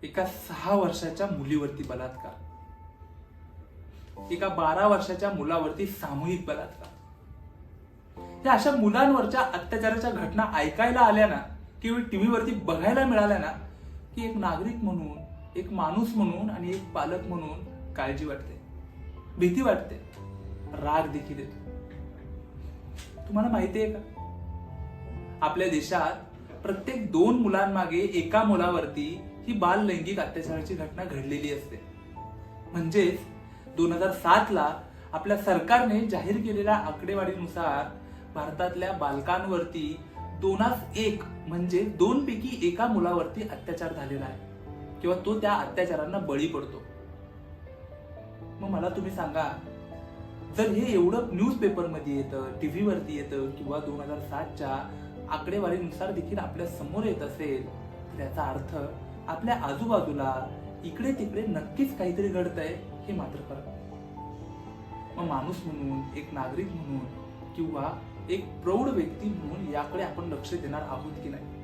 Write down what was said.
एका 6 वर्षाच्या मुलीवरती बलात्कार, एका 12 वर्षाच्या मुलावरती सामूहिक बलात्कार. या अशा मुलांवरच्या अत्याचाराच्या घटना ऐकायला आल्या ना, किंवा टीव्हीवरती बघायला मिळाल्या ना, की एक नागरिक म्हणून, एक माणूस म्हणून आणि एक पालक म्हणून काळजी वाटते, भीती वाटते, राग देखील येतो. तुम्हाला माहितीये का, आपल्या देशात प्रत्येक 2 मुलांमागे एका मुलावरती ही बाल लैंगिक अत्याचाराची घटना घडलेली असते. म्हणजेच 2007 ला आपल्या सरकारने जाहीर केलेल्या आकडेवारीनुसार भारतातल्या बालकांवरती 2-1 म्हणजे 2 पैकी एका मुलावरती अत्याचार झालेला आहे किंवा तो त्या अत्याचारांना बळी पडतो. मग मला तुम्ही सांगा, जर हे एवढं न्यूजपेपर मध्ये येतं, टीव्हीवरती येतं किंवा 2007च्या आकडेवारीनुसार देखील आपल्या समोर येत असेल, तर याचा अर्थ आपल्या आजूबाजूला इकडे तिकडे नक्कीच काहीतरी घडतंय हे मात्र खरं. मग माणूस म्हणून, एक नागरिक म्हणून किंवा एक प्रौढ व्यक्ती म्हणून याकडे आपण लक्ष देणार आहोत की नाही?